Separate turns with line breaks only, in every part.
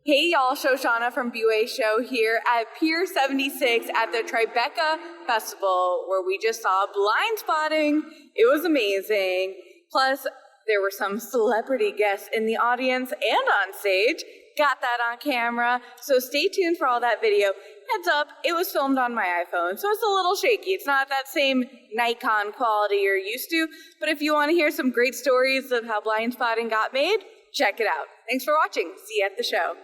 Hey y'all, Shoshana from bwaySHO here at Pier 76 at the Tribeca Festival, where we just saw Blindspotting. It was amazing. Plus, there were some celebrity guests in the audience and on stage. Got that on camera, so stay tuned for all that video. Heads up, it was filmed on my iPhone, so it's a little shaky. It's not that same Nikon quality you're used to, but if you want to hear some great stories of how Blindspotting got made, check it out. Thanks for watching. See you at the show.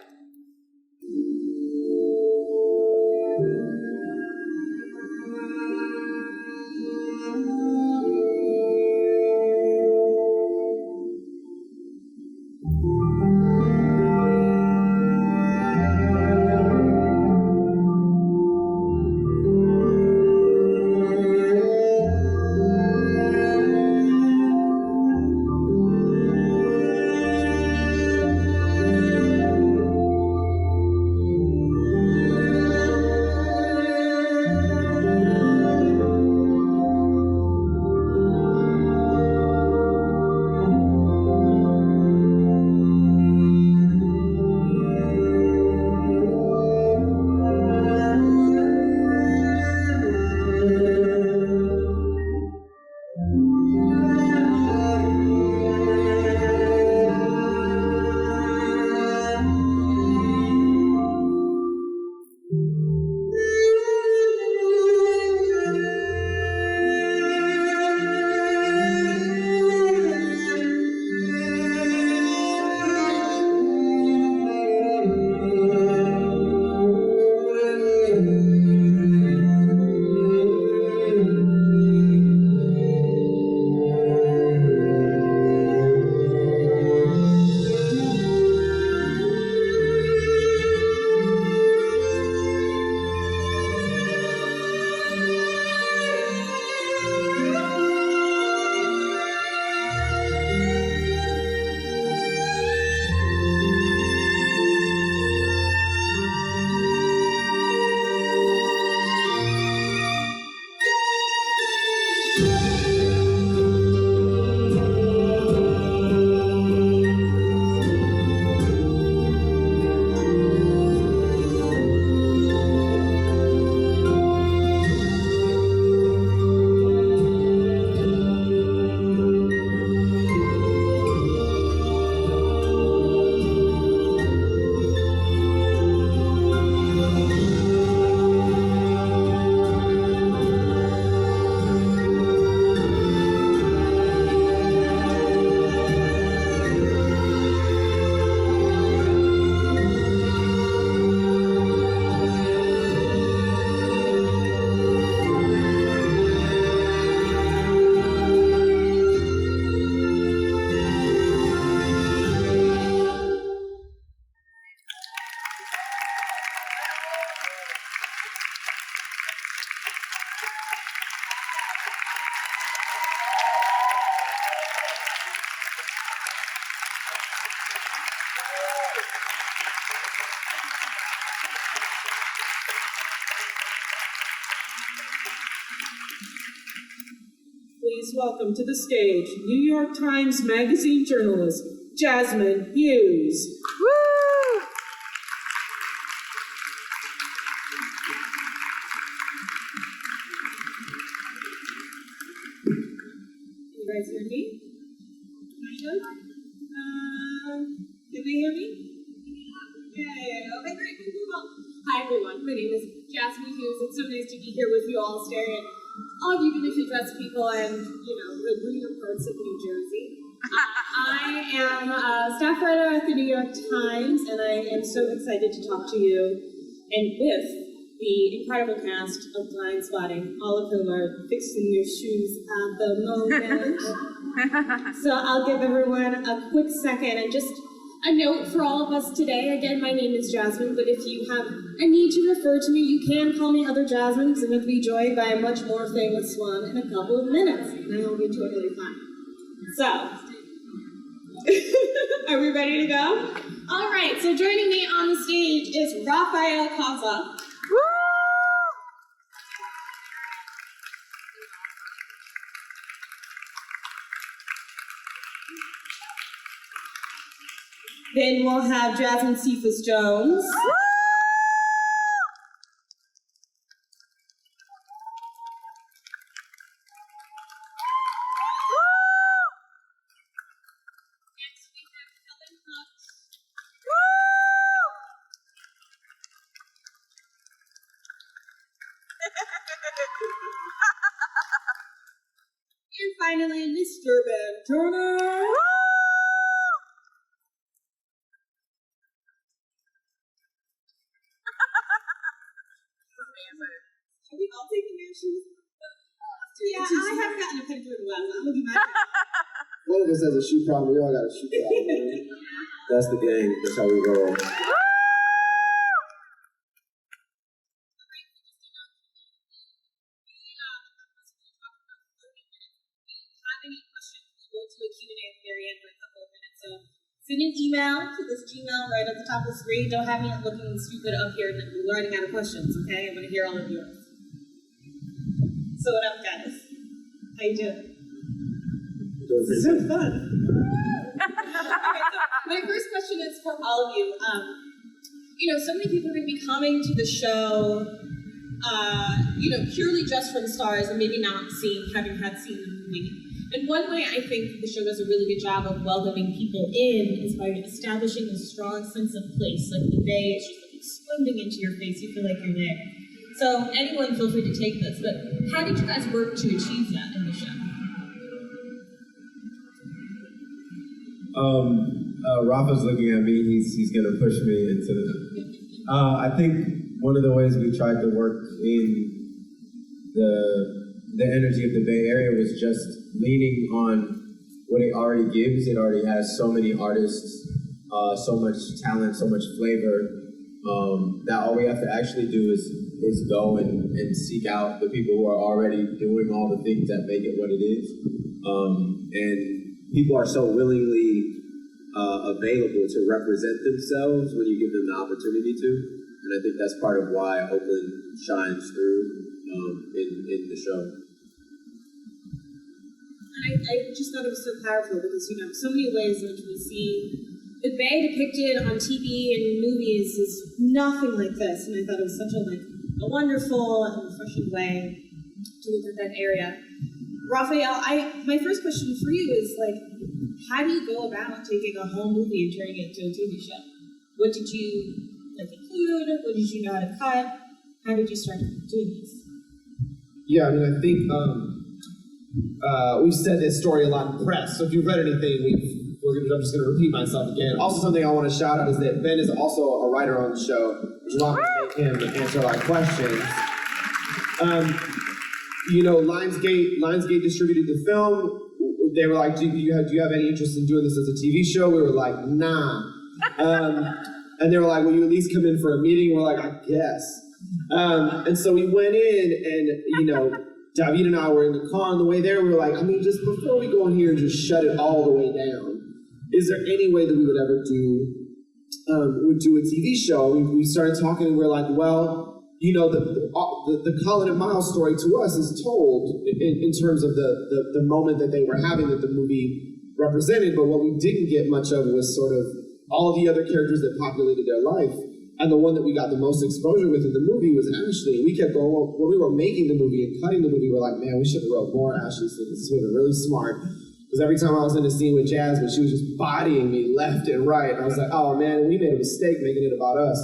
Please welcome to the stage New York Times Magazine journalist, Jaspee Hughes.
Woo!
You guys hear me? Kind of? Can they hear me? Yeah. Okay, great. Cool. Hi, everyone. My name is Jaspee Hughes. It's so nice to be here with you all, staring at all of you beautifully dressed people and, the greener parts of New Jersey. I am a staff writer at the New York Times, and I am so excited to talk to you and with the incredible cast of Blindspotting, all of whom are fixing their shoes at the moment. So I'll give everyone a quick second and just a note for all of us today. Again, my name is Jasmine, but if you have a need to refer to me, you can call me Other Jasmine, because I'm going to be joined by a much more famous one in a couple of minutes, and it'll be totally fine. So, are we ready to go? All right, so joining me on the stage is Rafael Casal.
Woo!
Then we'll have Jasmine Cephas Jones. Next we have Helen. And finally, Mr. Ben Turner. Are we all taking your shoes? Yeah, I have gotten a picture of the last. I'm looking back.
One of us has a shoe problem. We all got a shoe problem. That's the game. That's how we roll.
Send an email to this Gmail right at the top of the screen. Don't have me looking stupid up here learning out of questions, okay? I'm going to hear all of yours. So what up, guys? How you doing? This is so fun. Okay, so my first question is for all of you. So many people are going to be coming to the show, purely just from Starz and maybe not having seen the movie. And one way I think the show does a really good job of welcoming people in is by establishing a strong sense of place. Like the bay is just like exploding into your face. You feel like you're there. So anyone feel free to take this. But how did you guys work to achieve that in the show?
Rafa's looking at me. He's gonna push me into the. I think one of the ways we tried to work in the energy of the Bay Area was just leaning on what it already gives. It already has so many artists, so much talent, so much flavor, that all we have to actually do is go and seek out the people who are already doing all the things that make it what it is.
And people are so willingly available to represent themselves when you give them the opportunity to. And I think that's part of why Oakland shines through in the show.
I just thought it was so powerful because, so many ways in which we see the Bay depicted on TV and movies is nothing like this. And I thought it was such a wonderful and refreshing way to look at that area. Rafael, my first question for you is, how do you go about taking a whole movie and turning it into a TV show? What did you include? What did you know how to cut? How did you start doing this?
Yeah, I think we've said this story a lot in press, so if you've read anything, I'm just going to repeat myself again. Also, something I want to shout out is that Ben is also a writer on the show, which is why I'm going to make him answer a lot of questions. Lionsgate distributed the film. They were like, do you have any interest in doing this as a TV show? We were like, nah. And they were like, will you at least come in for a meeting? We're like, I guess. And so we went in and, David and I were in the car on the way there. We were like, just before we go in here and just shut it all the way down, is there any way that we would ever do a TV show? We started talking and we were like, well, the Colin and Miles story to us is told in terms of the moment that they were having that the movie represented, but what we didn't get much of was sort of all the other characters that populated their life. And the one that we got the most exposure with in the movie was Ashley. We kept going, when we were making the movie and cutting the movie, we were like, man, we should have wrote more Ashley scenes. This would have been really smart. Because every time I was in a scene with Jasmine, she was just bodying me left and right. And I was like, oh man, we made a mistake making it about us.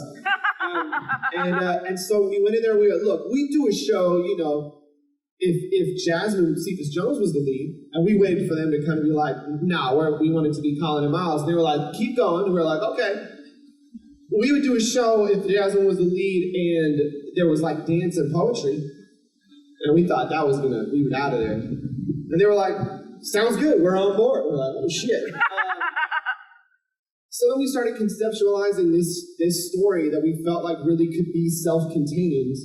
And so we went in there, we were, look, we do a show, if Jasmine Cephas Jones was the lead, and we waited for them to kind of be like, nah, we want it to be Colin and Miles. And they were like, keep going. And we were like, okay. We would do a show if Jasmine was the lead and there was dance and poetry. And we thought that was gonna leave it out of there. And they were like, sounds good, we're on board. We're like, oh shit. So then we started conceptualizing this story that we felt like really could be self-contained,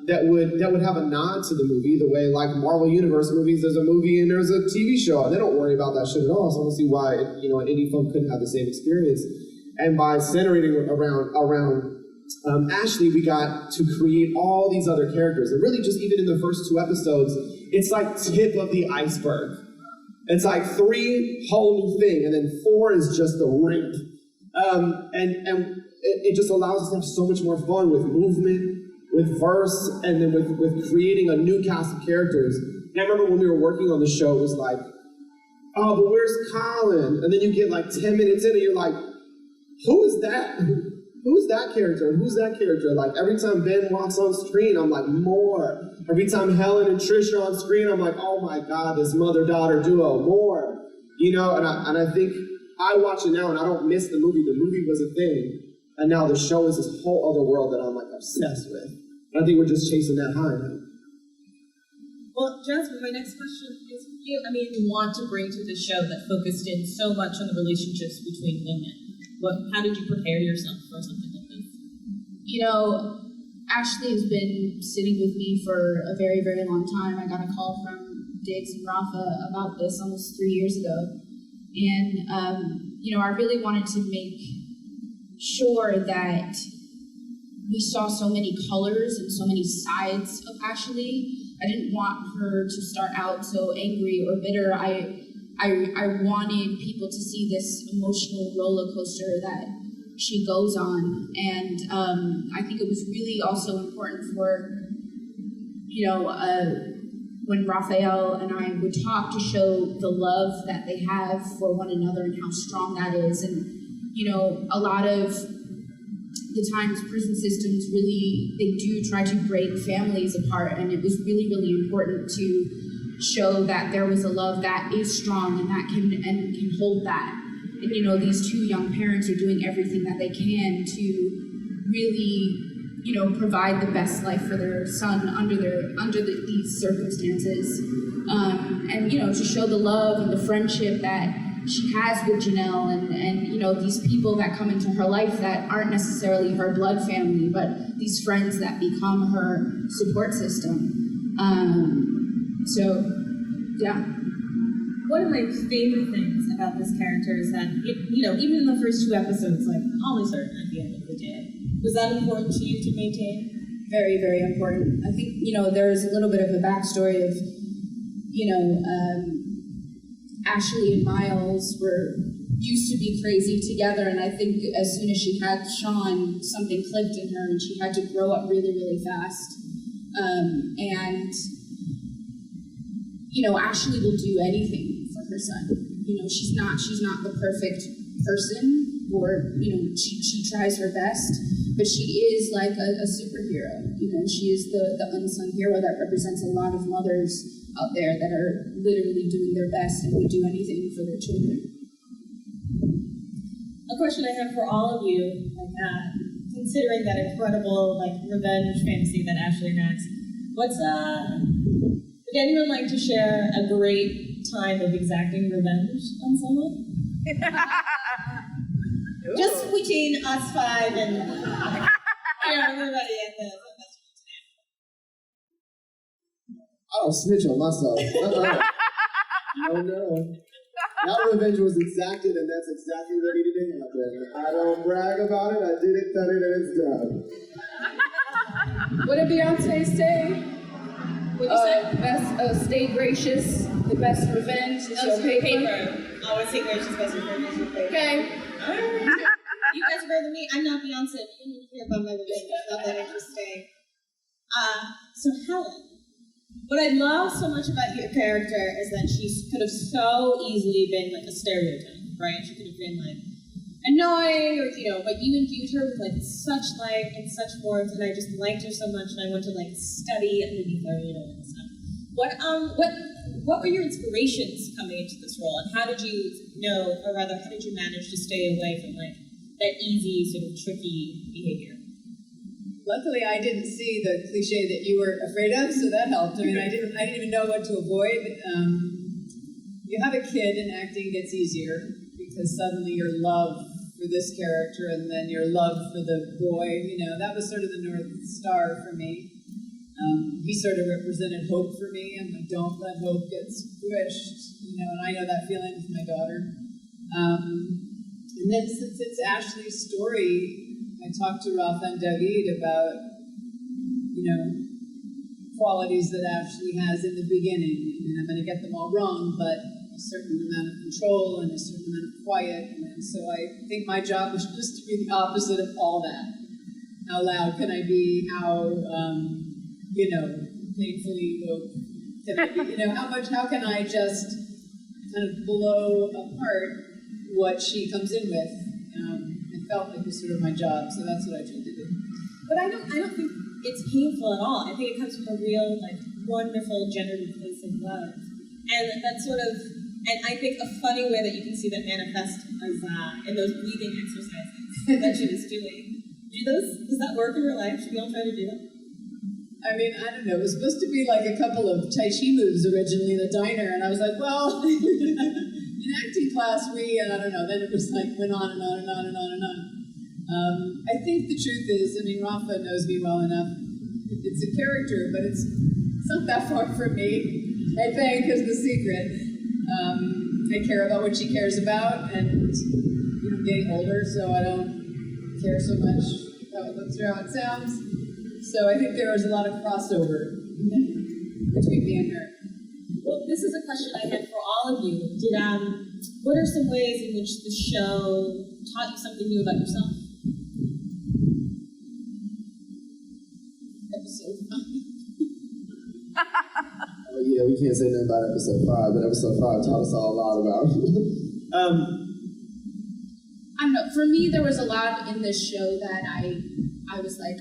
that would have a nod to the movie, the way Marvel Universe movies, there's a movie and there's a TV show, and they don't worry about that shit at all. So I don't see why an indie film couldn't have the same experience. And by centering around Ashley, we got to create all these other characters. And really just even in the first 2 episodes, it's like tip of the iceberg. It's like 3 whole new thing, and then 4 is just the ramp. And it just allows us to have so much more fun with movement, with verse, and then with creating a new cast of characters. And I remember when we were working on the show, it was like, oh, but where's Colin? And then you get like 10 minutes in and you're like, who is that? Who's that character? Who's that character? Like every time Ben walks on screen, I'm like, more. Every time Helen and Trish are on screen, I'm like, oh my God, this mother-daughter duo, more. You know, and I think I watch it now and I don't miss the movie. The movie was a thing. And now the show is this whole other world that I'm like obsessed with. And I think we're just chasing that high now.
Well, Jasmine, my next question is for you. I mean, you want to bring to the show that focused in so much on the relationships between women. How did you prepare yourself for something like this?
You know, Ashley has been sitting with me for a very, very long time. I got a call from Diggs and Rafa about this almost 3 years ago. And, you know, I really wanted to make sure that we saw so many colors and so many sides of Ashley. I didn't want her to start out so angry or bitter. I wanted people to see this emotional roller coaster that she goes on. And I think it was really also important for, you know, when Rafael and I would talk to show the love that they have for one another and how strong that is. And, you know, a lot of the times prison systems really, they do try to break families apart, and it was really, really important to show that there was a love that is strong and that can hold that. And you know, these 2 young parents are doing everything that they can to really, you know, provide the best life for their son under these circumstances, and you know, to show the love and the friendship that she has with Janelle and you know, these people that come into her life that aren't necessarily her blood family, but these friends that become her support system. So, yeah.
One of my favorite things about this character is that, you know, even in the first 2 episodes, like, almost certain at the end of the day. Was that important to you to maintain?
Very, very important. I think, you know, there's a little bit of a backstory of, you know, Ashley and Miles used to be crazy together, and I think as soon as she had Sean, something clicked in her, and she had to grow up really, really fast. And, you know, Ashley will do anything for her son. You know, she's not the perfect person, or, you know, she tries her best, but she is like a superhero. You know, she is the unsung hero that represents a lot of mothers out there that are literally doing their best and would do anything for their children.
A question I have for all of you, like, considering that incredible, like, revenge fantasy that Ashley and Max, would anyone like to share a great time of exacting revenge on someone? Just between us 5 and, you know, everybody at the
I don't snitch on myself. Oh no. That revenge was exacted, and that's exactly what needed to happen. I don't brag about it, I did it, done it, and it's done.
What did Beyonce say?
What'd you say?
Stay gracious. The best revenge is your paper.
Always say gracious, best revenge is your paper.
Okay.
Alright. You guys are better than me. I'm not Beyonce. You don't need to hear about my revenge. It's not that interesting. So Helen. What I love so much about your character is that she could have so easily been like a stereotype, right? She could have been like annoying, or you know, but you imbued her with like such life and such warmth, and I just liked her so much, and I went to like study underneath her, you know, and stuff. What were your inspirations coming into this role, and how did you know, or rather, how did you manage to stay away from like that easy sort of tricky behavior?
Luckily, I didn't see the cliche that you were afraid of, so that helped. I mean, I didn't even know what to avoid. You have a kid, and acting gets easier because suddenly your love for this character, and then your love for the boy. You know, that was sort of the North Star for me. He sort of represented hope for me, and like, don't let hope get squished. You know, and I know that feeling with my daughter. And then since it's Ashley's story, I talked to Rafa and David about, you know, qualities that Ashley has in the beginning. I mean, I'm going to get them all wrong, but a certain amount of control and a certain amount of quiet. And so I think my job was just to be the opposite of all that. How loud can I be? How, painfully woke can I be? How can I just kind of blow apart what she comes in with? I felt like it was sort of my job, so that's what I tried to do.
But I don't think it's painful at all. I think it comes from a real, wonderful, generative place of love. And that's sort of, and I think a funny way that you can see that manifest is in those breathing exercises that she was doing. Does that work in real life? Should we all try to do that?
I mean, I don't know. It was supposed to be like a couple of Tai Chi moves originally in the diner, and I was like, well, in acting class, I don't know. Then it was went on and on and on and on and on. I think the truth is, Rafa knows me well enough. It's a character, but it's not that far from me. I think is the secret. I care about what she cares about, and I'm getting older, so I don't care so much how it looks or how it sounds. So I think there was a lot of crossover between me and her.
Well, this is a question I had for all of you. What are some ways in which the show taught you something new about yourself? Episode 5.
Oh, yeah, we can't say nothing about episode 5, but episode 5 taught us all a lot about.
I don't know. For me, there was a lot in this show that I was like,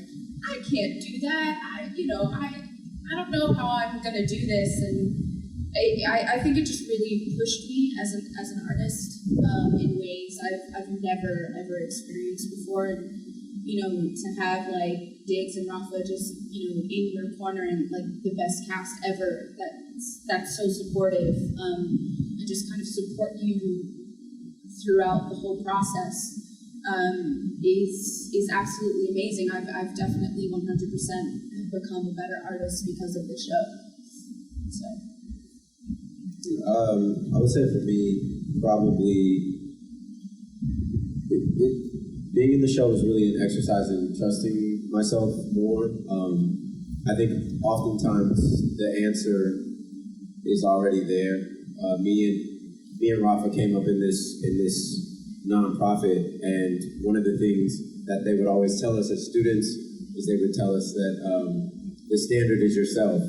I can't do that. I don't know how I'm gonna do this, and I think it just really pushed me as an artist in ways I've never ever experienced before. And to have Diggs and Rafa just in your corner and the best cast ever that's so supportive and just kind of support you throughout the whole process is absolutely amazing. I've definitely 100% become a better artist because of the show. So.
I would say for me, probably being in the show was really an exercise in trusting myself more. I think oftentimes the answer is already there. Me and Rafa came up in this nonprofit, and one of the things that they would always tell us as students is they would tell us that the standard is yourself.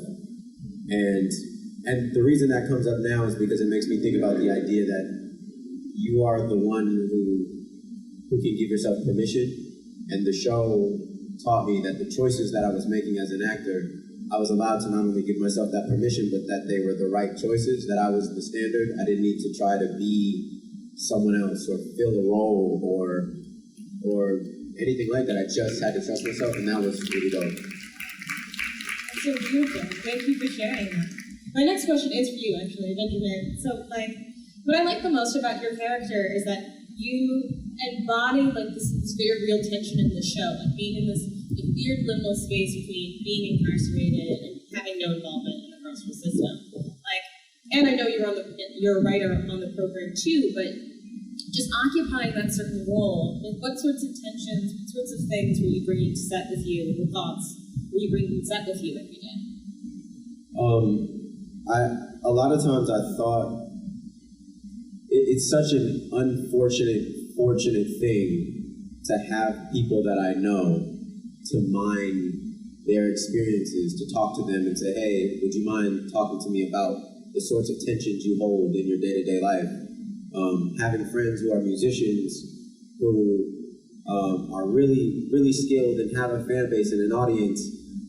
And the reason that comes up now is because it makes me think about the idea that you are the one who can give yourself permission. And the show taught me that the choices that I was making as an actor, I was allowed to not only give myself that permission, but that they were the right choices, that I was the standard. I didn't need to try to be someone else or fill a role or anything like that. I just had to trust myself, and that was really dope.
That's so beautiful. Thank you for sharing that. My next question is for you, actually, Benjamin. So, what I like the most about your character is that you embody this very real tension in the show, being in this weird liminal space between being incarcerated and having no involvement in the carceral system. And I know you're a writer on the program too, but just occupying that certain role, what sorts of tensions, what sorts of things were you bringing to set with you, the thoughts were you bringing to set with you every day?
A lot of times I thought it's such an fortunate thing to have people that I know to mine their experiences, to talk to them and say, hey, would you mind talking to me about the sorts of tensions you hold in your day-to-day life? Having friends who are musicians who are really, really skilled and have a fan base and an audience,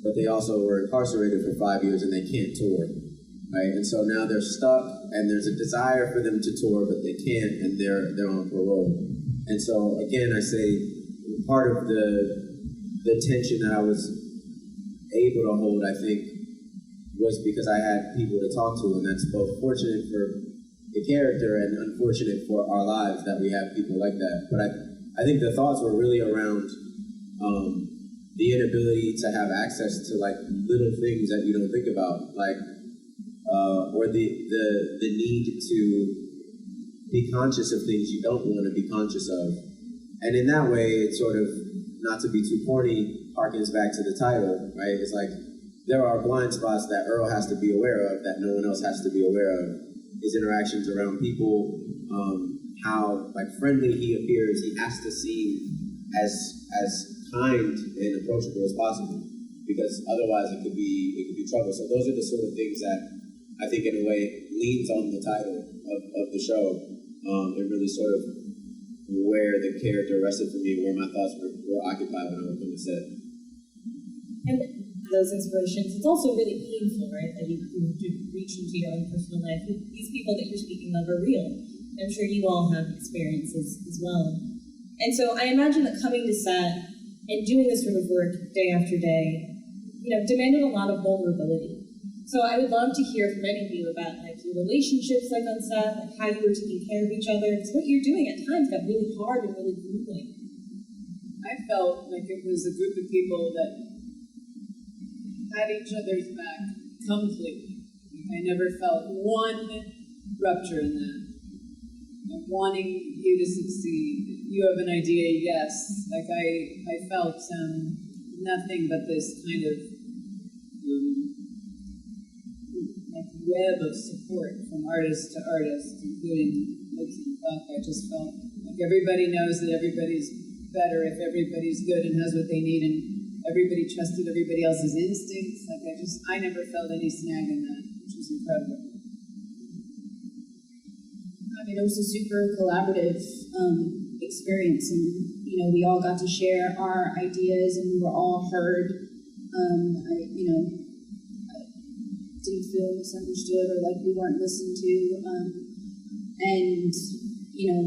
but they also were incarcerated for 5 years and they can't tour, right? And so now they're stuck, and there's a desire for them to tour, but they can't, and they're on parole. And so again, I say part of the tension that I was able to hold, I think, was because I had people to talk to, and that's both fortunate for the character and unfortunate for our lives that we have people like that. But I think the thoughts were really around the inability to have access to little things that you don't think about, or the need to be conscious of things you don't want to be conscious of. And in that way, it's sort of, not to be too corny, harkens back to the title, right? It's there are blind spots that Earl has to be aware of that no one else has to be aware of. his interactions around people, how like friendly he appears. He has to seem as kind and approachable as possible, because otherwise it could be trouble. So those are the sort of things that I think in a way leans on the title of the show, and really sort of where the character rested for me, where my thoughts were occupied when I was on the set.
And those inspirations, it's also really painful, right? That you reach into your own personal life. These people that you're speaking of are real. I'm sure you all have experiences as well. And so I imagine that coming to set and doing this sort of work day after day, demanded a lot of vulnerability. So I would love to hear from any of you about like your relationships like on set, like how you were taking care of each other, because what you're doing at times got really hard and really grueling.
I felt like it was a group of people that had each other's back completely. I never felt one rupture in that. Wanting you to succeed. You have an idea, yes. Like I felt nothing but this kind of like web of support from artist to artist, including Loki and Buck. I just felt like everybody knows that everybody's better if everybody's good and has what they need, and everybody trusted everybody else's instincts. Like I never felt any snag in that, which was incredible.
It was a super collaborative experience, and we all got to share our ideas, and we were all heard. I didn't feel misunderstood or like we weren't listened to, and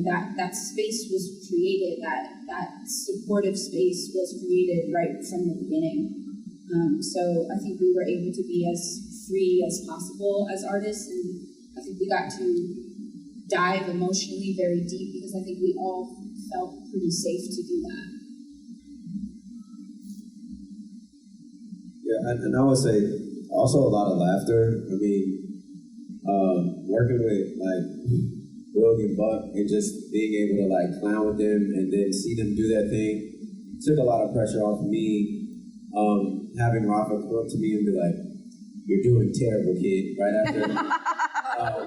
that space was created. That supportive space was created right from the beginning. So I think we were able to be as free as possible as artists, and I think we got to dive emotionally very deep because I think we all felt pretty safe to do that.
Yeah, and I would say also a lot of laughter. I mean, working with like Will and Buck and just being able to like clown with them and then see them do that thing took a lot of pressure off me. Having Rafa come up to me and be like, "You're doing terrible, kid," right after.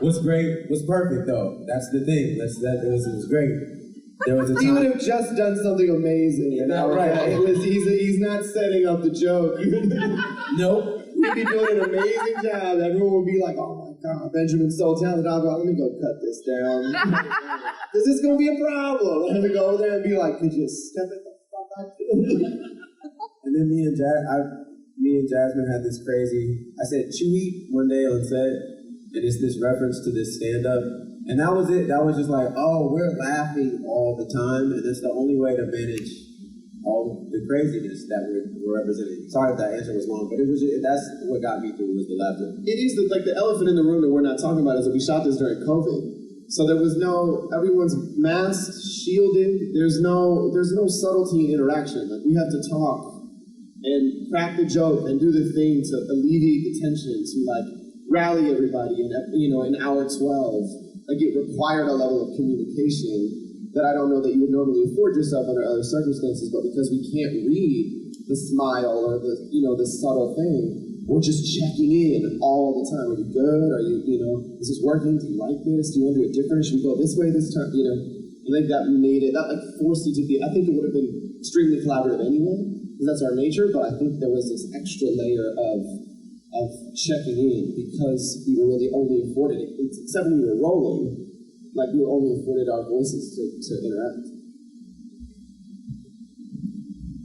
What's great was perfect though. That's the thing. It was great. There was a time.
He would have just done something amazing. And now, right? He's not setting up the joke.
Nope.
He'd be doing an amazing job. Everyone would be like, "Oh my God, Benjamin's so talented." I'll go, "Let me go cut this down. This is gonna be a problem." I'm gonna go over there and be like, "Could you step it the fuck up?"
And then me and Jasmine had this crazy. I said Chewy one day on set. And it's this reference to this stand-up. And that was it. That was just like, oh, we're laughing all the time. And that's the only way to manage all the craziness that we're representing. Sorry if that answer was long, but that's what got me through was the laughter.
It is like the elephant in the room that we're not talking about is that we shot this during COVID. So there was everyone's masked, shielded. There's no subtlety in interaction. Like we have to talk and crack the joke and do the thing to alleviate the tension, to like rally everybody in hour 12. Like it required a level of communication that I don't know that you would normally afford yourself under other circumstances, but because we can't read the smile or the subtle thing, we're just checking in all the time. Are you good? Are you, is this working? Do you like this? Do you want to do it different? Should we go this way this time? I think that made it, that like forced you to be, I think it would have been extremely collaborative anyway, because that's our nature, but I think there was this extra layer of checking in because we were really only afforded it. Except when we were rolling, like we were only afforded our voices to interact.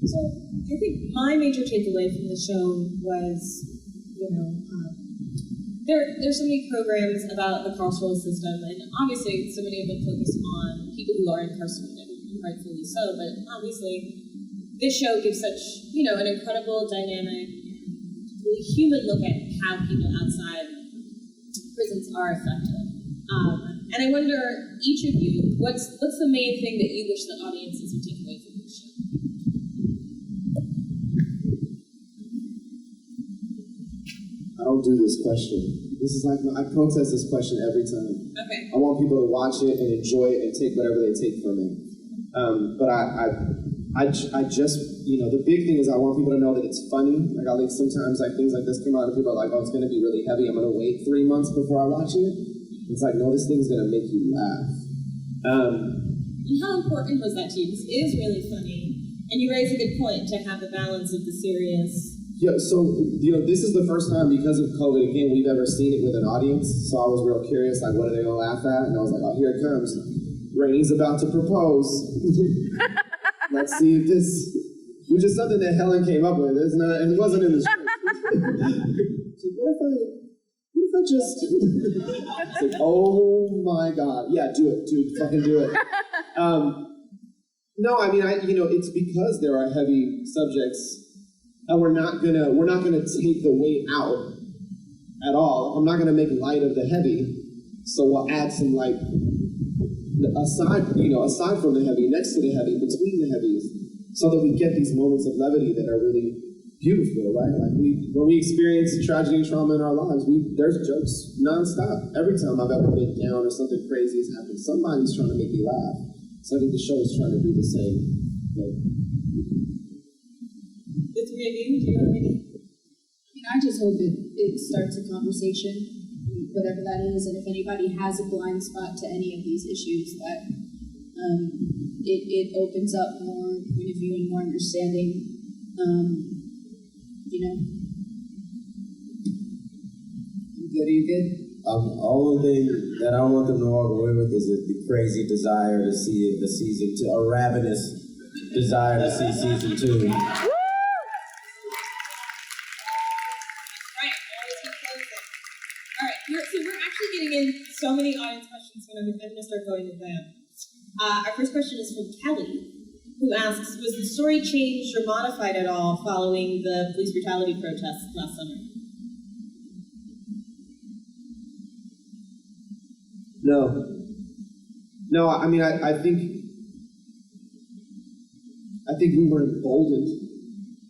So I think my major takeaway from the show was, there's so many programs about the carceral system, and obviously so many of them focus on people who are incarcerated, and rightfully so, but obviously this show gives such, an incredible dynamic, really human look at how people outside prisons are affected. And I wonder, each of you, what's the main thing that you wish the audiences would take away from this show?
I don't do this question. This is like, I protest this question every time.
Okay.
I want people to watch it and enjoy it and take whatever they take from it. But I just, the big thing is I want people to know that it's funny. Like I think sometimes like things like this come out and people are like, oh, it's going to be really heavy. I'm going to wait 3 months before I watch it. It's like, no, this thing's gonna make you laugh.
And how important was that to you? This is really funny. And you raise a good point to have the balance of the serious.
Yeah, so, this is the first time because of COVID, again, we've ever seen it with an audience. So I was real curious, like, what are they gonna laugh at? And I was like, oh, here it comes. Rainy's about to propose. Let's see if this, which is something that Helen came up with. It's not, it wasn't in the script. So what if I just, it's like, oh my God. Yeah, do it, dude, fucking do it. No, I mean, it's because there are heavy subjects, and we're not gonna take the weight out at all. I'm not gonna make light of the heavy, so we'll add some light aside from the heavy, next to the heavy, between the heavies, so that we get these moments of levity that are really beautiful, right? Like when we experience tragedy and trauma in our lives, there's jokes nonstop. Every time I've ever been down or something crazy has happened, somebody's trying to make me laugh. So I think the show is trying to do the same.
The three of you, do you have any?
I just hope it starts a conversation, whatever that is, and if anybody has a blind spot to any of these issues, that it opens up more point of view and more understanding.
Good, are you good?
The only thing that I want them to walk away with is the crazy desire to see the season 2, a ravenous desire to see season 2.
Right, all right, so we're actually getting in so many audience questions, so I'm going to start going with them. Our first question is from Kelly, who asks, was the story changed or modified at all following the police brutality protests last summer?
No, I mean, I think we were emboldened,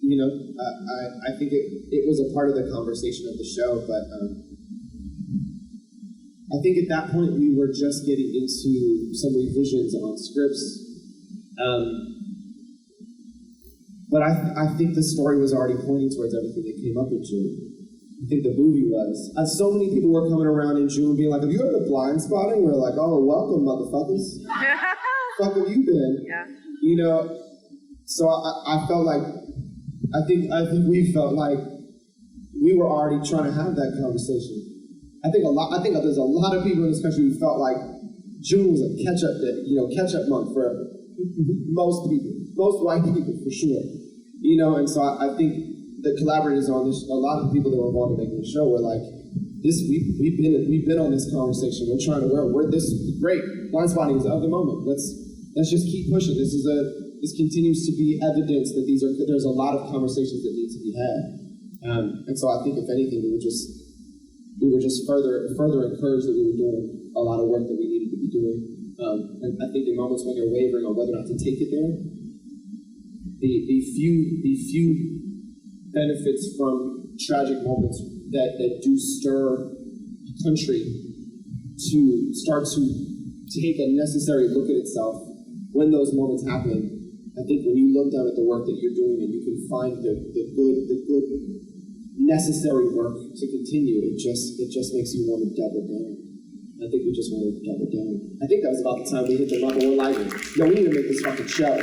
I think it was a part of the conversation of the show, but I think at that point we were just getting into some revisions on scripts, but I think the story was already pointing towards everything that came up in June. I think the movie was. So many people were coming around in June being like, have you heard of Blindspotting? We're like, oh, welcome, motherfuckers. Fuck have you been? Yeah. So I felt like, I think we felt like we were already trying to have that conversation. I think there's a lot of people in this country who felt like June was a catch-up day, catch-up month for most people, most white people for sure. And so I think the collaborators on this, a lot of the people that were involved in making the show were like, we've been on this conversation. We're trying to this is great. Blindspotting is of the moment. Let's just keep pushing. This continues to be evidence that there's a lot of conversations that need to be had. And so I think if anything, we were just further encouraged that we were doing a lot of work that we needed to be doing. And I think in moments when you're wavering on whether or not to take it there, the few benefits from tragic moments that do stir the country to start to take a necessary look at itself when those moments happen. I think when you look down at the work that you're doing and you can find the good necessary work to continue, it just makes you want to double down. I think we just wanted to double down. I think that was about the time we hit the level of lightning. No, we need to make this fucking show.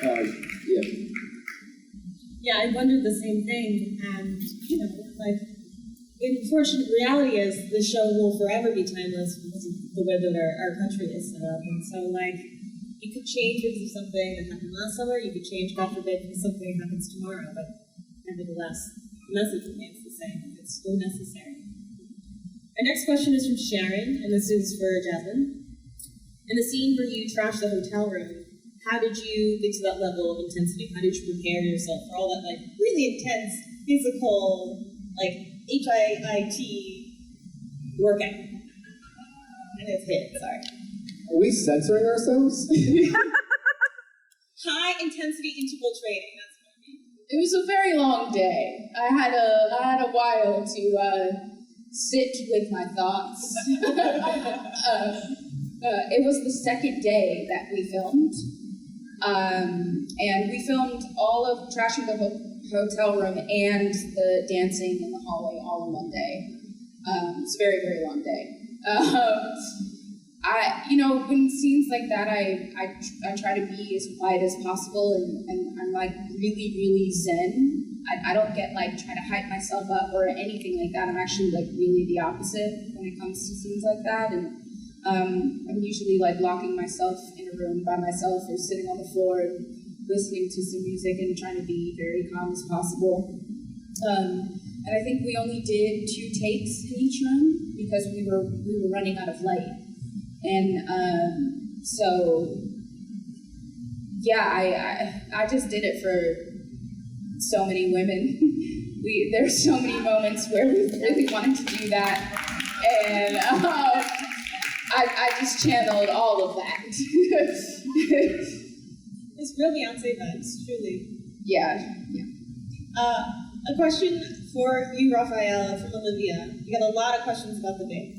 Yeah.
Yeah, I wondered the same thing, and the unfortunate reality is the show will forever be timeless because of the way that our country is set up, and so you could change because of something that happened last summer, you could change, God forbid, because something happens tomorrow, but nevertheless, the message remains the same. It's still necessary. Our next question is from Sharon, and this is for Jasmine. In the scene where you trash the hotel room, how did you get to that level of intensity? How did you prepare yourself for all that really intense physical, HIIT workout? And it's hit, sorry.
Are we censoring ourselves?
High intensity interval training, that's what I mean.
It was a very long day. I had a while to sit with my thoughts. It was the second day that we filmed. And we filmed all of trashing the hotel room and the dancing in the hallway all in one day. It's a very, very long day. When scenes like that, I try to be as quiet as possible, and I'm like really, really zen. I don't get like trying to hype myself up or anything like that. I'm actually like really the opposite when it comes to scenes like that, and I'm usually like locking myself in a room by myself or sitting on the floor and listening to some music and trying to be very calm as possible. And I think we only did 2 takes in each room because we were running out of light. And so, yeah, I just did it for so many women. There's so many moments where we really wanted to do that, and I just channeled all of that.
It's real Beyonce vibes, truly.
Yeah.
A question for you, Rafael, from Olivia. We got a lot of questions about the Bay.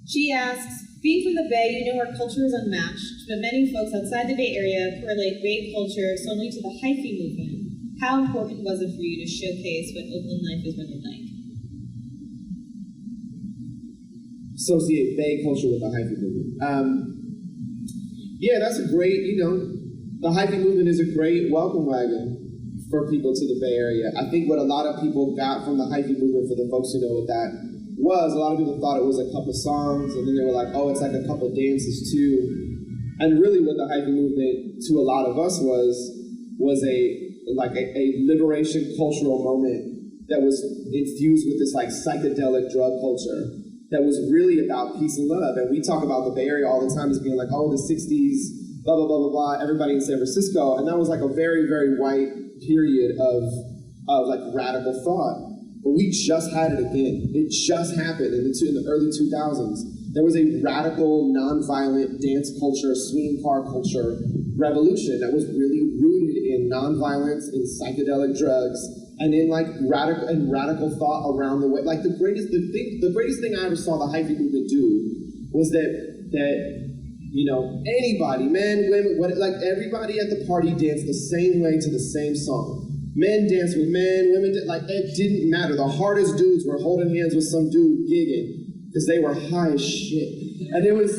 She asks, being from the Bay, you know our culture is unmatched, but many folks outside the Bay Area correlate Bay culture solely to the hyphy movement. How important was it for you to showcase what Oakland life is really like?
Associate Bay culture with the hyphy movement. Yeah, that's a great, the hyphy movement is a great welcome wagon for people to the Bay Area. I think what a lot of people got from the hyphy movement, for the folks who know what that was, a lot of people thought it was a couple songs, and then they were like, oh, it's like a couple dances too. And really what the hyphy movement to a lot of us was a liberation cultural moment that was infused with this like psychedelic drug culture that was really about peace and love. And we talk about the Bay Area all the time as being like, oh, the 60s, blah, blah, blah, blah, blah, everybody in San Francisco. And that was like a very, very white period of like radical thought. But we just had it again. It just happened in the early 2000s. There was a radical, nonviolent dance culture, swing car culture revolution that was really rooted in nonviolence, in psychedelic drugs, and in like radical thought around the way. Like the greatest thing I ever saw the hyphy movement do was that anybody, men, women, everybody at the party danced the same way to the same song. Men danced with men, women did, it didn't matter. The hardest dudes were holding hands with some dude gigging because they were high as shit. And it was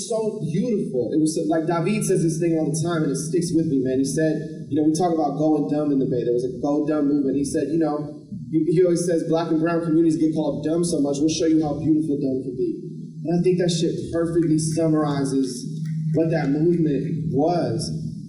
so beautiful. It was so, like David says this thing all the time, and it sticks with me, man. He said, we talk about going dumb in the Bay. There was a go dumb movement. He said, he always says black and brown communities get called dumb so much. We'll show you how beautiful dumb can be. And I think that shit perfectly summarizes what that movement was.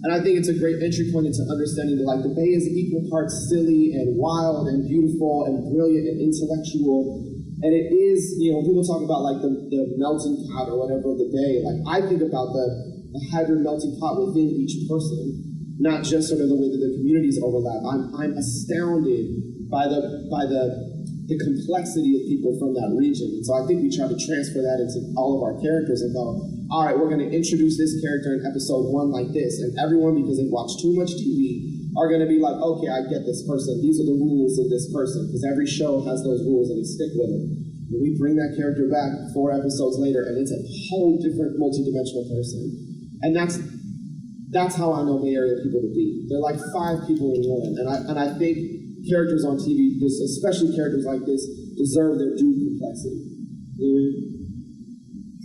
And I think it's a great entry point into understanding that the Bay is equal parts silly and wild and beautiful and brilliant and intellectual. And it is, people talk about the melting pot or whatever of the Bay. I think about the hybrid melting pot within each person, not just sort of the way that the communities overlap. I'm astounded by the complexity of people from that region. And so I think we try to transfer that into all of our characters and go, all right, we're going to introduce this character in episode 1 like this. And everyone, because they've watched too much TV, are going to be like, okay, I get this person. These are the rules of this person. Because every show has those rules and we stick with them. And we bring that character back 4 episodes later and it's a whole different multidimensional person. And that's how I know Bay Area people to be. They're like 5 people in one. And I think characters on TV, especially characters like this, deserve their due complexity.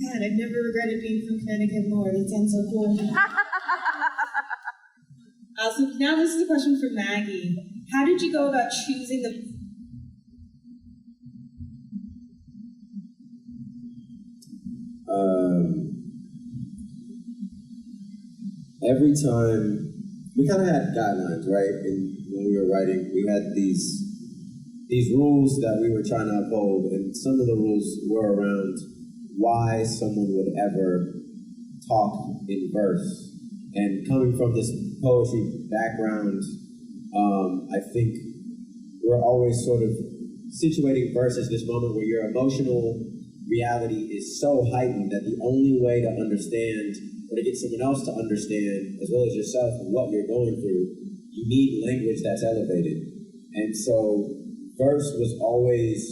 God, I've never regretted being from Connecticut more. That sounds so cool. So now this is a question for Maggie. How did you go about choosing the...
Every time, we kind of had guidelines, right? And when we were writing, we had these rules that we were trying to uphold, and some of the rules were around why someone would ever talk in verse. And coming from this poetry background, I think we're always sort of situating verse as this moment where your emotional reality is so heightened that the only way to understand or to get someone else to understand, as well as yourself, what you're going through, you need language that's elevated. And so verse was always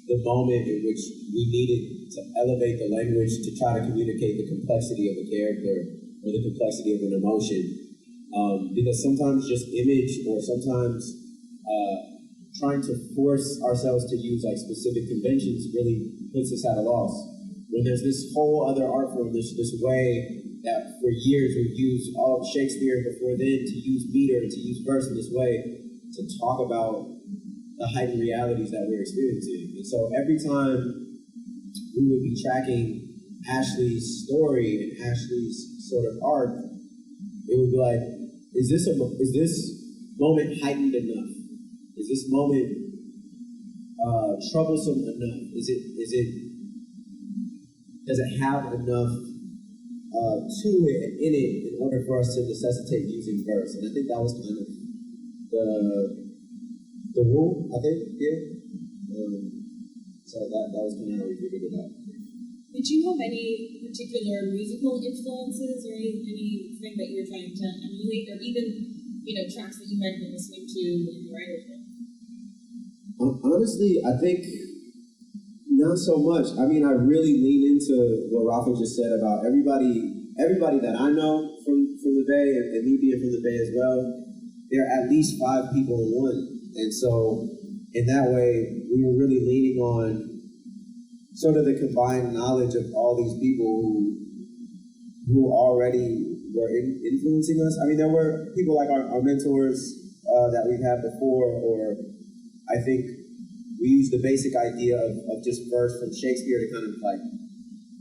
the moment in which we needed to elevate the language to try to communicate the complexity of a character or the complexity of an emotion. Because sometimes just image or sometimes trying to force ourselves to use like specific conventions really puts us at a loss. When there's this whole other art form, this way that for years we've used all of Shakespeare before then to use meter, to use verse in this way, to talk about the heightened realities that we're experiencing. And so every time we would be tracking Ashley's story and Ashley's sort of arc, it would be like, is this moment heightened enough? Is this moment troublesome enough? Does it have enough to it and in it in order for us to necessitate using verse? And I think that was kind of the rule, I think, yeah. So that was kind of how we figured it out.
Did you have any particular musical influences or anything that you were trying to emulate, or even, tracks that you might have been listening to in the writer's room?
Honestly, I think not so much. I mean, I really lean into what Rafa just said about everybody that I know from the Bay, and me being from the Bay as well. There are at least 5 people in one. And so in that way, we were really leaning on sort of the combined knowledge of all these people who already were influencing us. I mean, there were people like our mentors that we've had before, or I think we used the basic idea of just verse from Shakespeare to kind of like,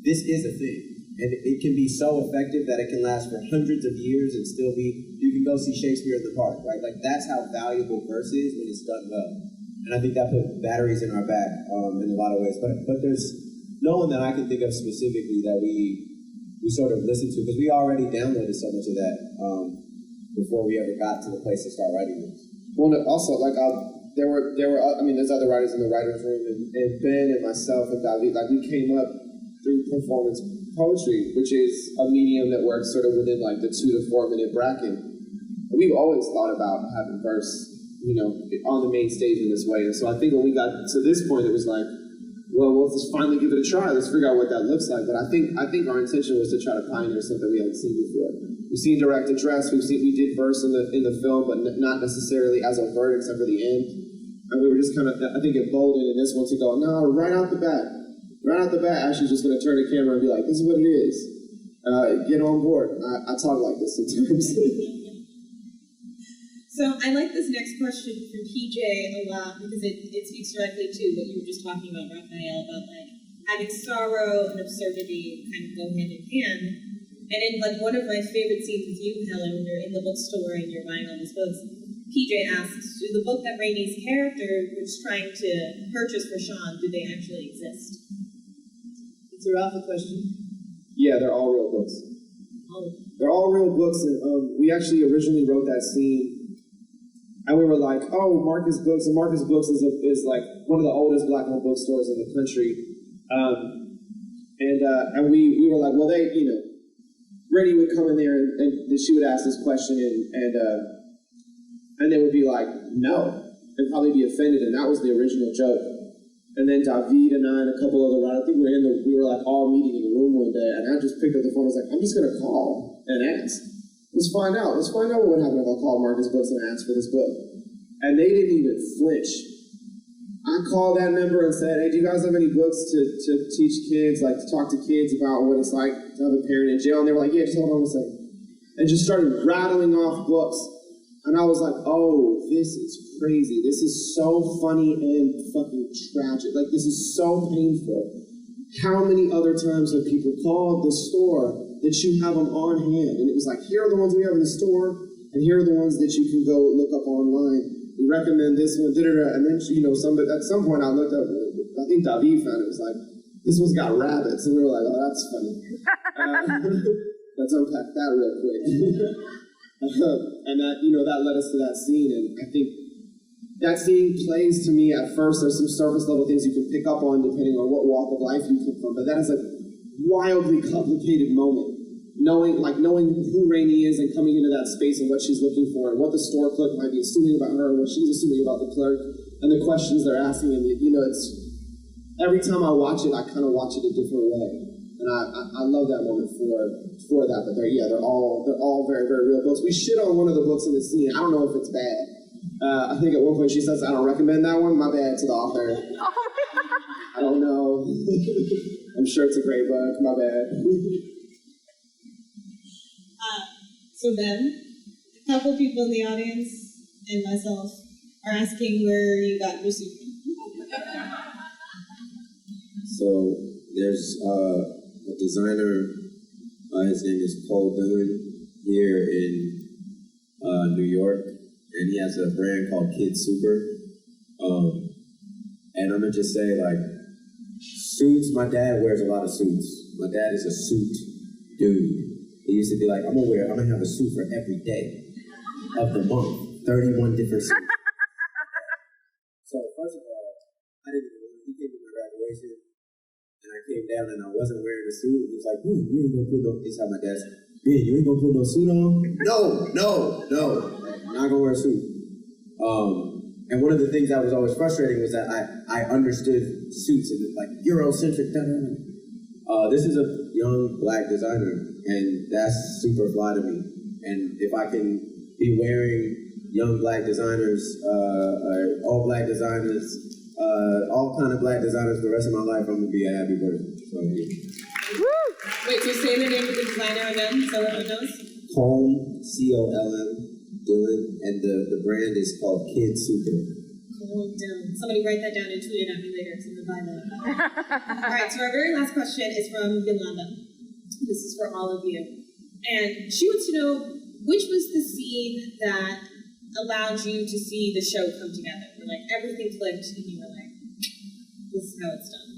this is a thing. And it can be so effective that it can last for hundreds of years and still be, you can go see Shakespeare in the park, right? Like that's how valuable verse is when it's done well. And I think that put batteries in our back in a lot of ways. But there's no one that I can think of specifically that we sort of listened to, because we already downloaded so much of that before we ever got to the place to start writing this.
Well, also, like, there were, there's other writers in the writer's room, and Ben and myself and David, like, we came up through performance poetry, which is a medium that works sort of within, like, the 2 to 4 minute bracket. And we've always thought about having verse, on the main stage in this way. And so I think when we got to this point, it was like, well, we'll just finally give it a try. Let's figure out what that looks like. But I think our intention was to try to pioneer something we hadn't seen before. We've seen direct address. We did verse in the film, but not necessarily as overt except for the end. And we were just kind of, I think, emboldened in this one to go, no, right out the bat, Ashley's just going to turn the camera and be like, this is what it is. Get on board. I talk like this sometimes.
So I like this next question from PJ a lot because it speaks directly to what you were just talking about, Rafael, about like having sorrow and absurdity kind of go hand in hand. And in like one of my favorite scenes with you, Helen, when you're in the bookstore and you're buying all these books, PJ asks, do the book that Rainey's character was trying to purchase for Sean, do they actually exist?
It's a Rafa question.
Yeah, they're all real books. They're all real books, and we actually originally wrote that scene. And we were like, oh, Marcus Books. And Marcus Books is like one of the oldest black-owned bookstores in the country. And we were like, well, Rennie would come in there and she would ask this question and they would be like, no, and probably be offended. And that was the original joke. And then David and I and a couple other writers, I think we were like all meeting in a room one day. And I just picked up the phone and was like, I'm just going to call and ask. Let's find out what would happen if I called Marcus Books and asked for this book. And they didn't even flinch. I called that number and said, hey, do you guys have any books to teach kids, like to talk to kids about what it's like to have a parent in jail? And they were like, yeah, just hold on a second. And just started rattling off books. And I was like, oh, this is crazy. This is so funny and fucking tragic. Like, this is so painful. How many other times have people called the store that you have them on hand? And it was like, here are the ones we have in the store, and here are the ones that you can go look up online. We recommend this one, da-da-da. And then, somebody, at some point I looked up, I think David found it, was like, this one's got rabbits. And we were like, oh, that's funny. Let's unpack that real quick. And that led us to that scene. And I think that scene plays to me at first. There's some surface level things you can pick up on depending on what walk of life you come from. But that is a wildly complicated moment. Knowing who Rainey is and coming into that space and what she's looking for and what the store clerk might be assuming about her and what she's assuming about the clerk and the questions they're asking. And it's every time I watch it, I kind of watch it a different way. And I love that moment for that. But they're all very, very real books. We shit on one of the books in the scene. I don't know if it's bad. I think at one point she says, "I don't recommend that one." My bad to the author. I don't know. I'm sure it's a great book. My bad.
So then, a couple people in the audience and myself are asking where you got your suit from.
So there's a designer, his name is Paul Dillon, here in New York, and he has a brand called Kid Super. And I'm gonna just say, like, suits, my dad wears a lot of suits. My dad is a suit dude. He used to be like, I'm gonna have a suit for every day of the month, 31 different suits. So first of all, I didn't even know. He came to my graduation, and I came down and I wasn't wearing a suit. He was like, you ain't gonna put no, this is how my dad said, Ben, you ain't gonna put no suit on? No, I'm not gonna wear a suit. And one of the things that was always frustrating was that I understood suits and like Eurocentric. This is a young Black designer, and that's super fly to me. And if I can be wearing young Black designers, all Black designers, all kind of Black designers the rest of my life, I'm gonna be a happy person. So, yeah.
Wait, so say the name of the designer again so everyone knows?
Colm, C-O-L-M, Dylan, and the brand is called Kid Super.
Cool, down. Somebody write that down and tweet it at me later because I'm gonna buy that. All right, so our very last question is from Yolanda. This is for all of you. And she wants to know, which was the scene that allowed you to see the show come together? Where like everything clicked and you were like, this is how it's done.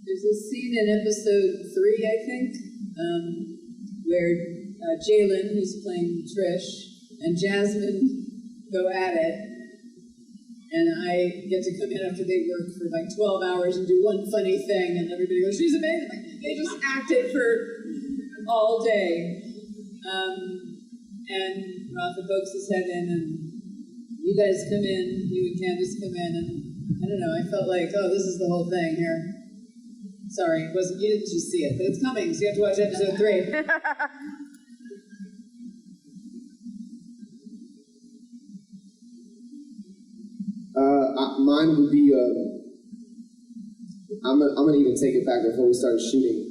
There's a scene in episode 3, I think, where Jalen, who's playing Trish, and Jasmine go at it, and I get to come in after they work for like 12 hours and do one funny thing, and everybody goes, she's amazing. Like, they just acted for all day. And Rafa pokes his head in, and you guys come in, you and Candace come in, and I don't know, I felt like, oh, this is the whole thing here. Sorry, it wasn't, you didn't just see it, but it's coming, so you have to watch episode 3.
Mine would be, I'm gonna even take it back before we started shooting.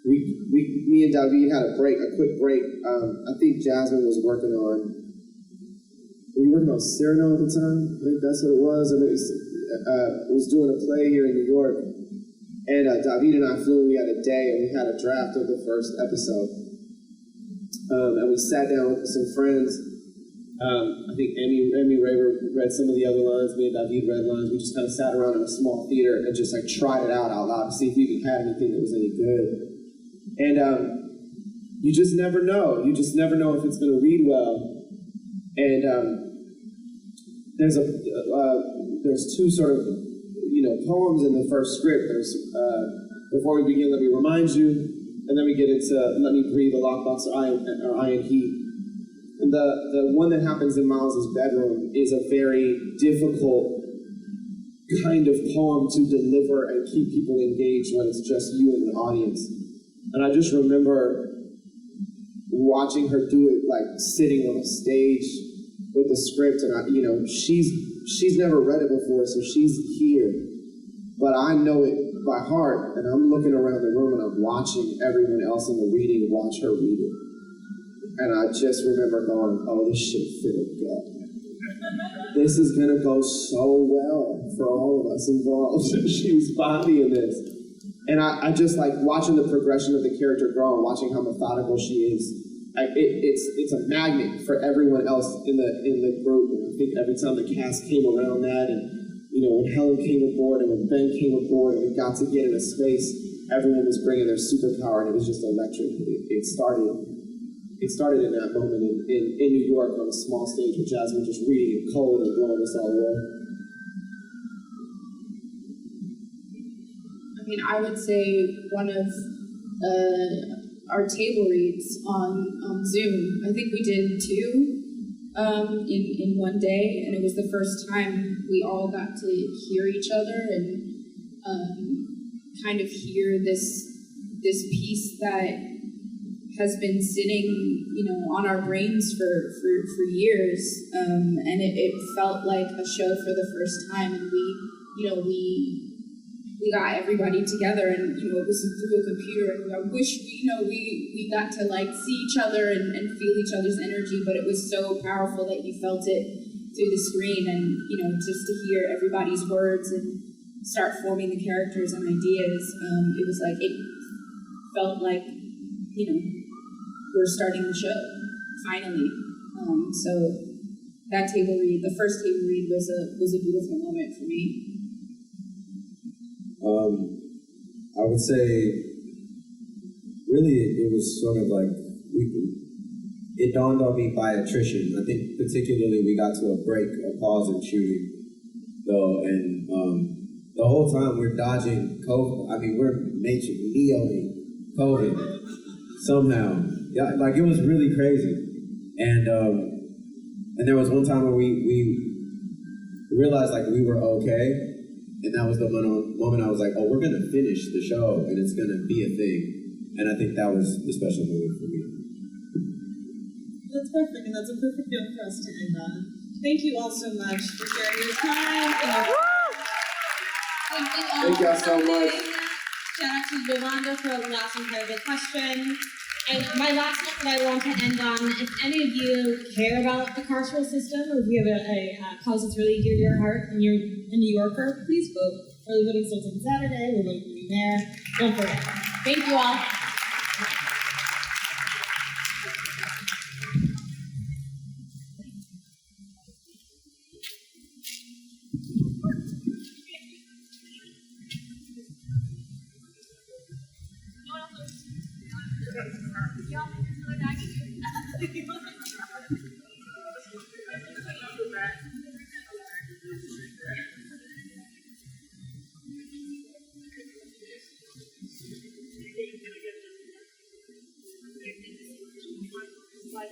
Me and David had a quick break. I think Jasmine was working on, were you working on Cyrano at the time? I think that's what it was. Or maybe was doing a play here in New York. And David and I flew, we had a day, and we had a draft of the first episode. And we sat down with some friends. I think Amy Raver read some of the other lines, me and David read lines. We just kind of sat around in a small theater and just like tried it out loud to see if we even had anything that was any good. And you just never know. You just never know if it's going to read well. And there's two sort of, poems in the first script. There's, before we begin, let me remind you, and then we get into let me breathe, a lockbox, or I and he. And the one that happens in Miles's bedroom is a very difficult kind of poem to deliver and keep people engaged when it's just you and the audience. And I just remember watching her do it, like sitting on a stage with the script, and she's never read it before, so she's here. But I know it by heart, and I'm looking around the room and I'm watching everyone else in the reading watch her read it. And I just remember going, oh, this shit feel good. This is gonna go so well for all of us involved. She's bodying this. And I just like watching the progression of the character grow and watching how methodical she is. It's a magnet for everyone else in the group. And I think every time the cast came around that, and when Helen came aboard and when Ben came aboard and we got to get in a space, everyone was bringing their superpower, and it was just electric. It started in that moment in New York on a small stage with Jasmine just reading it cold and blowing us all away.
I mean, I would say one of our table reads on Zoom. I think we did 2 in one day, and it was the first time we all got to hear each other and kind of hear this piece that has been sitting, on our brains for years, and it felt like a show for the first time, and we got everybody together, and it was through a computer, and I wish we got to like see each other and feel each other's energy, but it was so powerful that you felt it through the screen, and just to hear everybody's words and start forming the characters and ideas, it felt like we're starting the show finally. So that table read, the first table read, was a beautiful moment for me.
I would say, really, it was sort of like, it dawned on me by attrition. I think particularly we got to a break, a pause in shooting, though, and the whole time we're dodging COVID. I mean, we're neoing COVID somehow. Yeah, like it was really crazy. And there was one time where we realized like we were okay. And that was the moment I was like, oh, we're going to finish the show and it's going to be a thing. And I think that was the special moment for me.
That's perfect, and that's a perfect note for us to end on. Thank you all so much for sharing your time.
Thank y'all so much.
Shout out to Yolanda for the last incredible question. And my last note that I want to end on, if any of you care about the carceral system, or if you have a cause that's really dear to your heart and you're a New Yorker, please vote. Early voting starts on Saturday. We're voting for you there. Don't forget. Thank you all.
Like,